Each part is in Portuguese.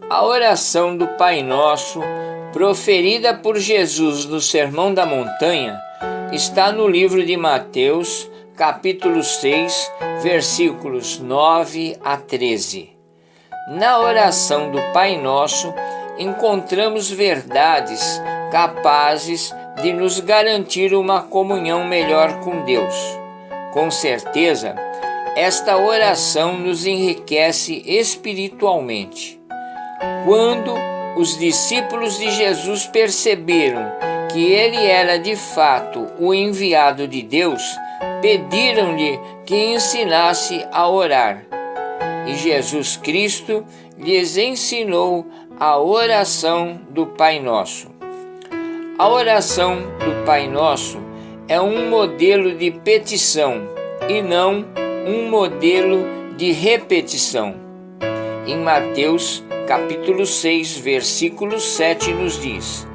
A oração do Pai Nosso, proferida por Jesus no Sermão da Montanha, está no livro de Mateus, capítulo 6, versículos 9 a 13. Na oração do Pai Nosso, encontramos verdades capazes de nos garantir uma comunhão melhor com Deus. Com certeza, esta oração nos enriquece espiritualmente. Quando os discípulos de Jesus perceberam que ele era de fato o enviado de Deus, pediram-lhe que ensinasse a orar. E Jesus Cristo lhes ensinou a oração do Pai Nosso. A oração do Pai Nosso é um modelo de petição e não um modelo de repetição. Em Mateus capítulo 6, versículo 7 nos diz: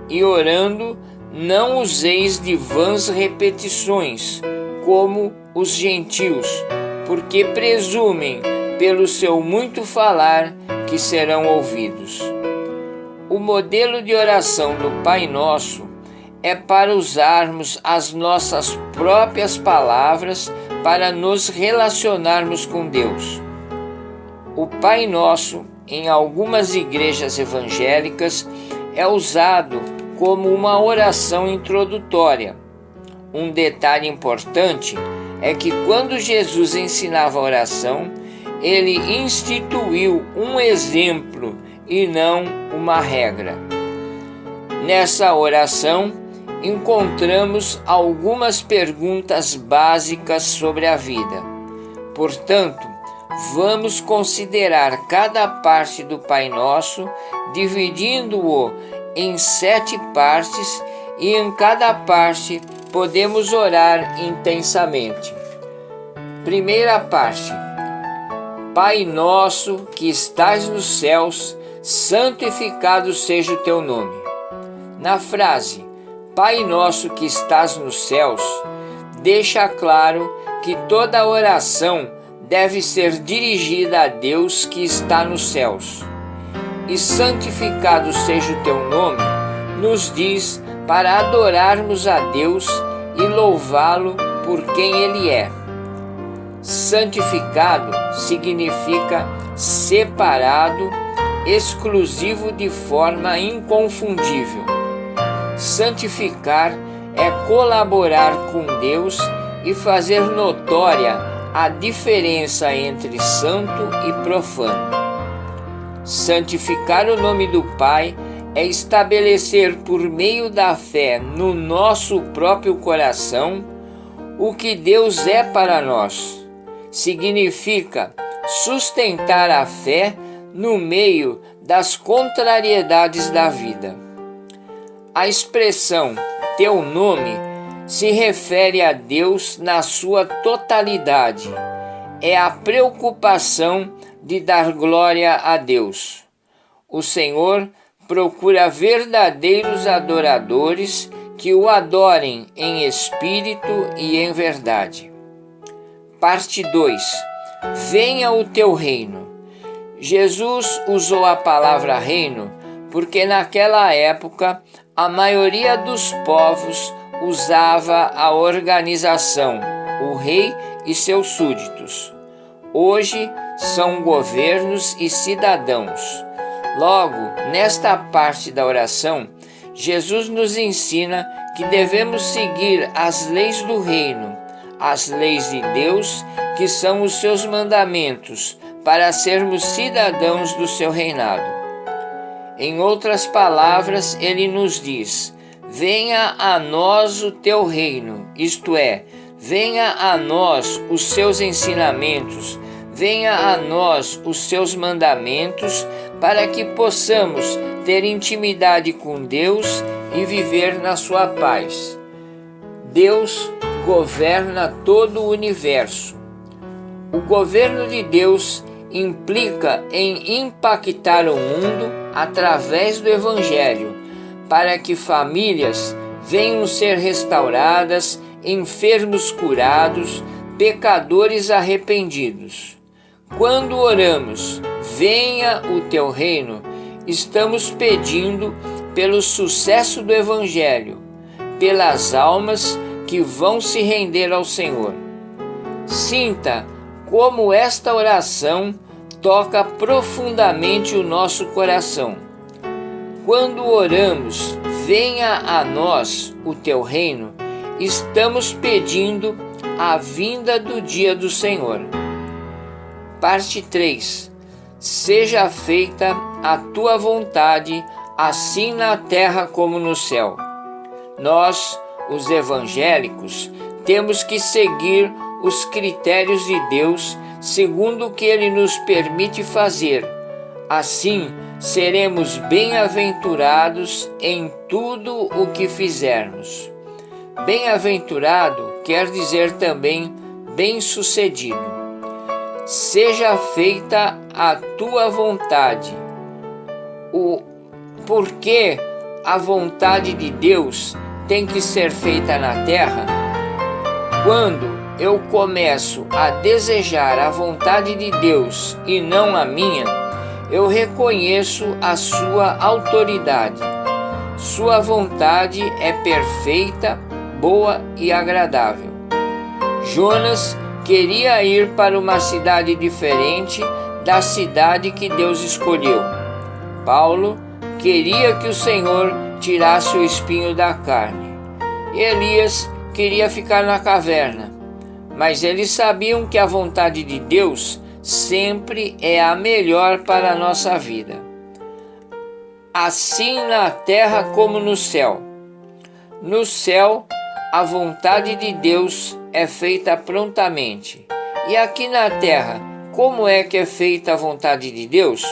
E orando, não useis de vãs repetições, como os gentios, porque presumem, pelo seu muito falar, que serão ouvidos. O modelo de oração do Pai Nosso é para usarmos as nossas próprias palavras para nos relacionarmos com Deus. O Pai Nosso, em algumas igrejas evangélicas, é usado como uma oração introdutória. Um detalhe importante é que quando Jesus ensinava a oração, ele instituiu um exemplo e não uma regra. Nessa oração, encontramos algumas perguntas básicas sobre a vida. Portanto, vamos considerar cada parte do Pai Nosso, dividindo-o em 7 partes, e em cada parte podemos orar intensamente. Primeira parte: Pai Nosso que estás nos céus, santificado seja o teu nome. Na frase Pai Nosso que estás nos céus, deixa claro que toda oração deve ser dirigida a Deus que está nos céus. E santificado seja o teu nome, nos diz para adorarmos a Deus e louvá-lo por quem Ele é. Santificado significa separado, exclusivo de forma inconfundível. Santificar é colaborar com Deus e fazer notória a diferença entre santo e profano. Santificar o nome do Pai é estabelecer por meio da fé no nosso próprio coração o que Deus é para nós. Significa sustentar a fé no meio das contrariedades da vida. A expressão teu nome se refere a Deus na sua totalidade. É a preocupação de dar glória a Deus. O Senhor procura verdadeiros adoradores que o adorem em espírito e em verdade. Parte 2. Venha o teu reino. Jesus usou a palavra reino porque naquela época a maioria dos povos usava a organização, o rei e seus súditos. Hoje são governos e cidadãos. Logo, nesta parte da oração, Jesus nos ensina que devemos seguir as leis do reino, as leis de Deus, que são os seus mandamentos, para sermos cidadãos do seu reinado. Em outras palavras, ele nos diz: venha a nós o teu reino, isto é, venha a nós os seus ensinamentos, venha a nós os seus mandamentos, para que possamos ter intimidade com Deus e viver na sua paz. Deus governa todo o universo. O governo de Deus implica em impactar o mundo através do Evangelho, para que famílias venham ser restauradas, enfermos curados, pecadores arrependidos. Quando oramos, venha o teu reino, estamos pedindo pelo sucesso do Evangelho, pelas almas que vão se render ao Senhor. Sinta como esta oração toca profundamente o nosso coração. Quando oramos, venha a nós o teu reino, estamos pedindo a vinda do dia do Senhor. Parte 3. Seja feita a tua vontade, assim na terra como no céu. Nós, os evangélicos, temos que seguir os critérios de Deus segundo o que Ele nos permite fazer. Assim, seremos bem-aventurados em tudo o que fizermos. Bem-aventurado quer dizer também bem-sucedido. Seja feita a tua vontade. Porque a vontade de Deus tem que ser feita na terra? Quando eu começo a desejar a vontade de Deus e não a minha, eu reconheço a sua autoridade. Sua vontade é perfeita, boa e agradável. Jonas queria ir para uma cidade diferente da cidade que Deus escolheu. Paulo queria que o Senhor tirasse o espinho da carne. Elias queria ficar na caverna, mas eles sabiam que a vontade de Deus sempre é a melhor para a nossa vida. Assim na terra como no céu. No céu, a vontade de Deus é feita prontamente. E aqui na terra, como é que é feita a vontade de Deus?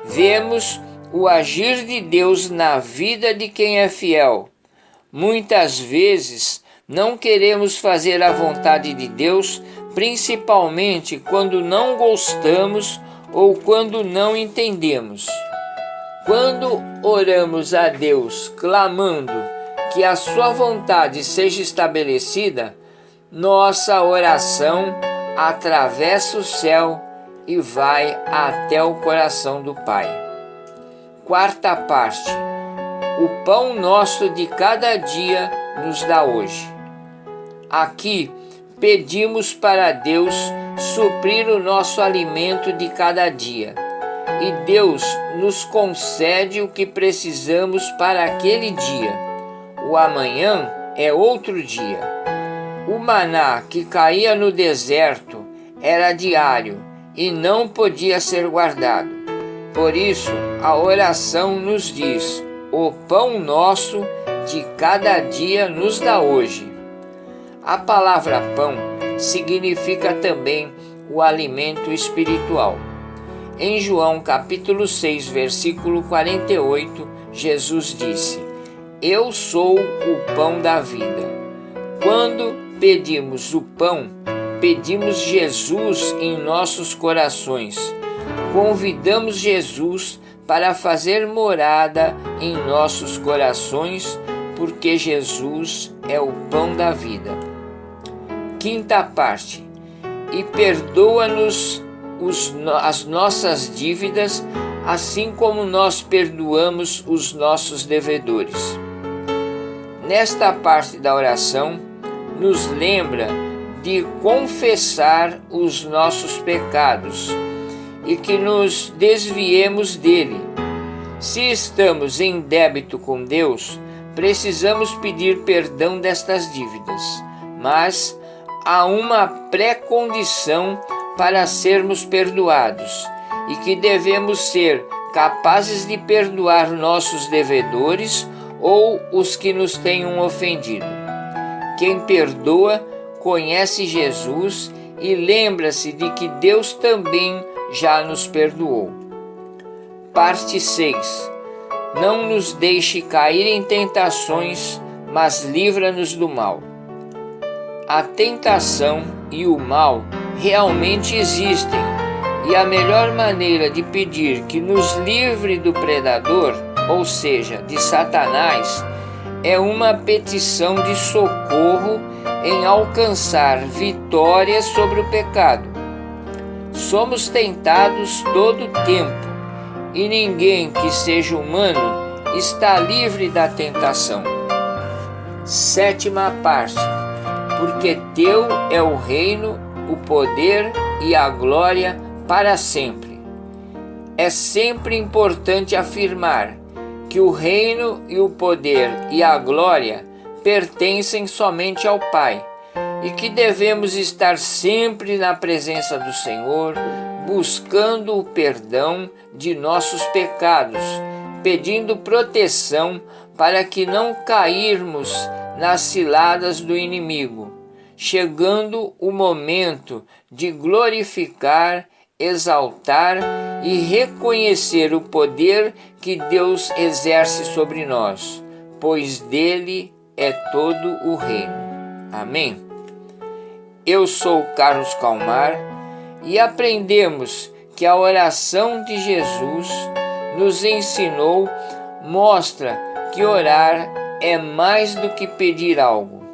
Vemos o agir de Deus na vida de quem é fiel. Muitas vezes não queremos fazer a vontade de Deus, principalmente quando não gostamos ou quando não entendemos. Quando oramos a Deus clamando que a sua vontade seja estabelecida, nossa oração atravessa o céu e vai até o coração do Pai. Quarta parte. O pão nosso de cada dia nos dá hoje. Aqui pedimos para Deus suprir o nosso alimento de cada dia. E Deus nos concede o que precisamos para aquele dia. O amanhã é outro dia. O maná que caía no deserto era diário e não podia ser guardado. Por isso, a oração nos diz: o pão nosso de cada dia nos dá hoje. A palavra pão significa também o alimento espiritual. Em João capítulo 6, versículo 48, Jesus disse: eu sou o pão da vida. Quando pedimos o pão, pedimos Jesus em nossos corações. Convidamos Jesus para fazer morada em nossos corações, porque Jesus é o pão da vida. Quinta parte. E perdoa-nos as nossas dívidas, assim como nós perdoamos os nossos devedores. Nesta parte da oração, nos lembra de confessar os nossos pecados e que nos desviemos dele. Se estamos em débito com Deus, precisamos pedir perdão destas dívidas, mas há uma pré-condição para sermos perdoados e que devemos ser capazes de perdoar nossos devedores ou os que nos tenham ofendido. Quem perdoa conhece Jesus e lembra-se de que Deus também já nos perdoou. Parte 6. Não nos deixe cair em tentações, mas livra-nos do mal. A tentação e o mal realmente existem, e a melhor maneira de pedir que nos livre do predador, ou seja, de Satanás, é uma petição de socorro em alcançar vitória sobre o pecado. somos tentados todo o tempo, e ninguém que seja humano está livre da tentação. Sétima parte. Porque teu é o reino, o poder e a glória para sempre. É sempre importante afirmar que o reino e o poder e a glória pertencem somente ao Pai, e que devemos estar sempre na presença do Senhor, buscando o perdão de nossos pecados, pedindo proteção para que não cairmos nas ciladas do inimigo, chegando o momento de glorificar, exaltar e reconhecer o poder que Deus exerce sobre nós, pois dele é todo o reino. Amém? Eu sou Carlos Calmar e aprendemos que a oração de Jesus nos ensinou, mostra que orar é mais do que pedir algo,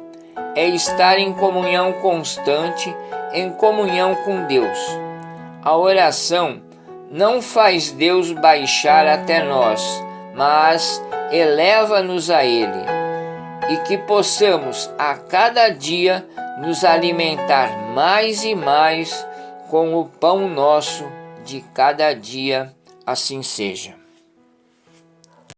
é estar em comunhão constante, em comunhão com Deus. A oração não faz Deus baixar até nós, mas eleva-nos a Ele, e que possamos a cada dia nos alimentar mais e mais com o pão nosso de cada dia. Assim seja.